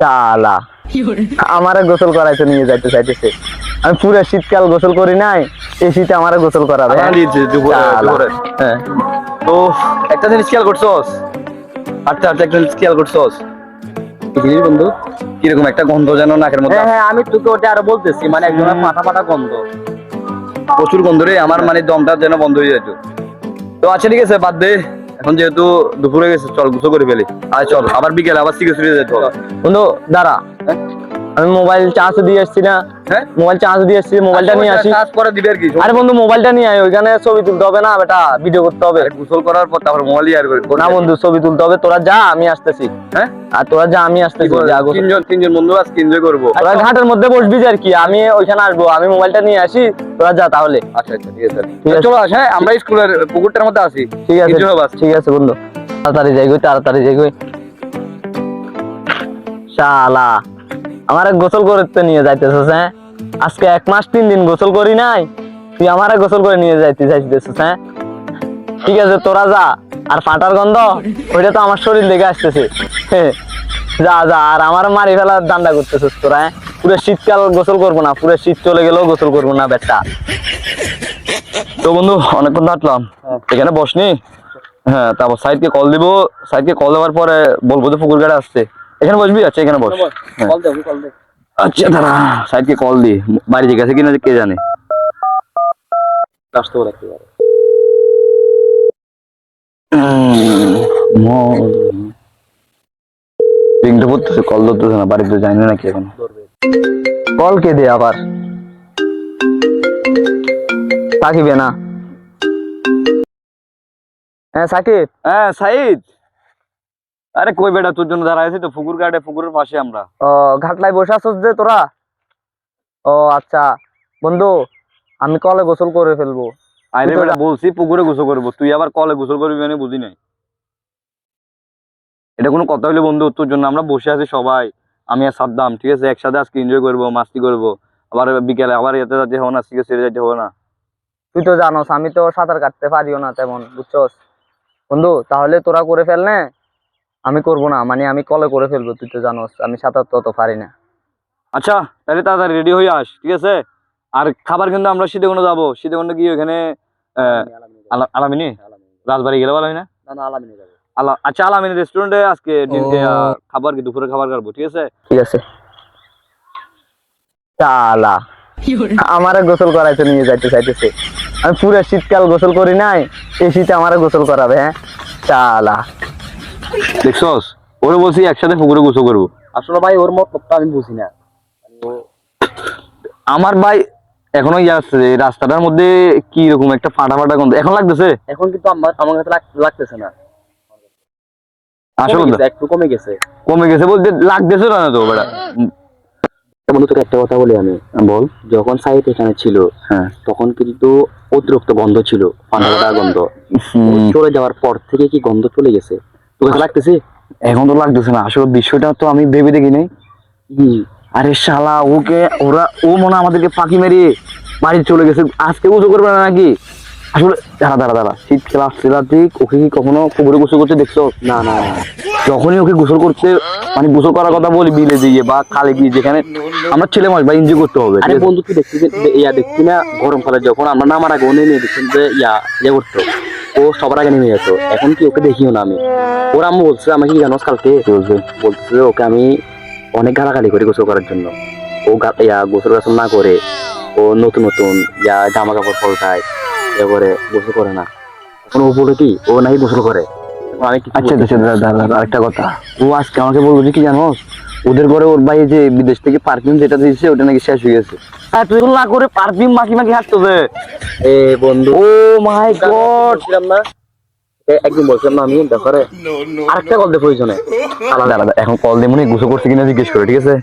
শালা আমারে গোসল করাইতে নিয়ে যাইতে চাইতেছে। আমি পুরো শীতকাল গোসল করি নাই, এই শীতে আমারে গোসল করাবে। হ্যাঁ তো একটা জিনিস খেয়াল করছস, আচ্ছা আচ্ছা একটা জিনিস খেয়াল করছস বন্ধু, কিরকম একটা গন্ধ যেন নাকের মধ্যে। হ্যাঁ আমি তোকে ওটা আরো বলতেছি, মানে একদম ফাটা ফাটা গন্ধ, প্রচুর গন্ধ রে, আমার মানে দমটা যেন বন্ধ হয়ে যেত। তো আচ্ছা ঠিক আছে বাদ দে, এখন যেহেতু দুপুরে গেছে চল গোসল করে ফেলি। আর চল আবার বিকেলে আবার সিগারেট যেতে হবে। বন্ধু দাঁড়া, আমি মোবাইল চার্জ দিয়ে আসছি না। হ্যাঁ মোবাইল চার্জ দিয়ে আসছি, মোবাইলটা নিয়ে আসি। কাজ করে দিবে আর কি। আরে বন্ধু মোবাইলটা নিয়ে আয়, ওইখানে ছবি তুলতে হবে না বেটা, ভিডিও করতে হবে। গোসল করার পর তারপর মোবাইল ইয়ার করে না বন্ধু ছবি তুলতে হবে, তোরা যা আমি আসতেছি। হ্যাঁ আর তোরা যা আমি আসতেছি। তিনজন বন্ধু আজকে এনজয় করবো। তোরা ঘাটের মধ্যে বসবি আর কি, আমি ওইখানে আসবো, আমি মোবাইলটা নিয়ে আসি, তোরা যা তাহলে। আচ্ছা আচ্ছা ঠিক আছে চলো আস। হ্যাঁ আমরা স্কুলের পুকুরটার মধ্যে আছি। ঠিক আছে ঠিক আছে বন্ধু, তাড়াতাড়ি যাই গই, তাড়াতাড়ি যাই গই। শালা আমারে গোসল করতে নিয়ে যাইতেছিস? হ্যাঁ আজকে 1 মাস 3 দিন গোসল করি নাই, তুই আমারে গোসল করে নিয়ে যাইতেছিস? হ্যাঁ ঠিক আছে তোরা যা। আর ফাটার গন্ধ ওইটা তো আমার শরীর লেগে আসতেছে। যা যা, আর আমার মারি ফেলার দান্দা করতেছিস তোরা। হ্যাঁ পুরো শীতকাল গোসল করবো না, পুরো শীত চলে গেলেও গোসল করবো না বেটা। তো বন্ধু অনেকক্ষণ হাঁটলাম, এখানে বসনি। হ্যাঁ তারপর সাইডকে কল দিব, সাইডকে কল দেওয়ার পরে বলবো যে পুকুর গাড়ি আসছে, এখানে বসবি। আচ্ছা এখানে বস। আচ্ছা দাঁড়া সাইডকে কল দি, বাড়ি থেকে গেছে কিনা কে জানে। আসতে বলে রিংটা পড়তেছে, কল ধরতেছে না, বাড়িতে জানি না নাকি এখন। কল কে দে আবার? সাকিবে না? হ্যাঁ সাকিব। হ্যাঁ সাইদ, আরে কই বেটা তোর জন্য দাঁড়ায় আছি তো পুকুর ঘাটে, পুকুরের পাশে আমরা। ও ঘাটলায় বসে আছিস যে তোরা? ও আচ্ছা বন্ধু, আমি কলে গোসল করে ফেলবো। আরে বেটা বলছি পুকুরে গোসল করবো, তুই আবার কলে গোসল করবি মানে বুঝি নাই। এটা কোনো কথা হইলে বন্ধু? তোর জন্য আমরা বসে আছি সবাই, আমি আর সাদ্দাম, ঠিক আছে? একসাথে আজকে এনজয় করবো, মাস্তি করবো, আবার বিকেলে আবার যেতে যেতে হবে না, সিকে ছেড়ে যেতে হবে না। তুই তো জানোস আমি তো সাঁতার কাটতে পারিও না তেমন, বুঝছস বন্ধু? তাহলে তোরা করে ফেল না, আমি করবো না, মানে আমি কলে করে ফেলবো। তুই তো জানোস আমি সাঁতার তো অত পারি না। আচ্ছা তাহলে তাড়াতাড়ি রেডি হয়ে আস, ঠিক আছে? আর খাবার কিন্তু আমরা শীতকুণ্ড যাবো, শীতকুণ্ড গিয়ে ওখানে আলামিনী রাজবাড়ি গেলে ভালো হয় না? আচ্ছা আলামিনী রেস্টুরেন্টে আজকে খাবার কি দুপুরে খাবার খাবো, ঠিক আছে? ঠিক আছে। শালা আমারে গোসল করাইতে নিয়ে যাইতে চাইতেছে। আমি পুরো শীতকাল গোসল করি নাই, এই শীতে আমারে গোসল করাবে। হ্যাঁ শালা দেখছস, ওরে বলছি একসাথে পুকুরে গোসল করবো। আসলে ভাই ওর মতলবটা আমি বুঝি না। আমার ভাই এখনো আসছে রাস্তাটার মধ্যে কি রকম একটা ফাটা ফাটা গন্ধ এখন লাগতেছে। এখন কিন্তু আমার কাছে লাগতেছে না, আসলে একটু কমে গেছে। কমে গেছে বলতে লাগতেছে না তো বেটা। বন্ধু তোকে একটা কথা বলি আমি, বল। যখন সাইড এখানে ছিল হ্যাঁ তখন কিন্তু অতিরিক্ত গন্ধ ছিল, ফাটা ফাটা গন্ধ। চলে যাওয়ার পর থেকে কি গন্ধ চলে গেছে? তোকে লাগতেছে? এখন তো লাগতেছে না, আসলে বিষয়টা তো আমি ভেবে দেখি নাই। আরে শালা ও মনে হয় আমাদেরকে ফাঁকি মেরে বাড়ি চলে গেছে, আজকে উজু করবে না নাকি? আসলে দাঁড়া শীতকাল আসছে ঠিক, ওকে কি কখনো পুকুরে গোসল করতে দেখছো? না না না, যখনই ওকে গোসল করতে মানে গোসল করার কথা বলি বিলে দিয়ে বা খালে গিয়ে, যেখানে আমরা ছেলে মানুষ বা এনজয় করতে হবে। আরে বন্ধু তুই দেখছি না গরমকালে যখন আমরা নামার আগে নিয়ে দেখছেন যে ইয়া করতো, ও সবার আগে নেমে যেত। এখন কি ওকে দেখিও না আমি। ওর আম্মু বলছে আমাকে, কি জানো কালকে বলছে ওকে আমি অনেক গালাগালি করি গোসল করার জন্য। ও গোসল গোসল না করে, ও নতুন নতুন জামা কাপড় পাল্টায়, এবারে গোসল করে না। এখন ও বলে কি ও নাকি গোসল করে। আচ্ছা আরেকটা কথা, ও আজকে আমাকে বলবো যে কি জানো, ওদের ঘরে ওর ভাই যে বিদেশ থেকে পারফিউম যেটা দিয়েছে ওটা নাকি শেষ হয়ে গেছে। তুই না করে পারফিউম মাখি হাঁটতেছে। এ বন্ধু, ও মাই গড, না একদিন বলছিলাম না আমি ব্যাপারে। আরেকটা কল দে প্রয়োজনে। আলাদা এখন কল দিয়ে মনে গোসল করছে কিনা জিজ্ঞেস করে, ঠিক আছে?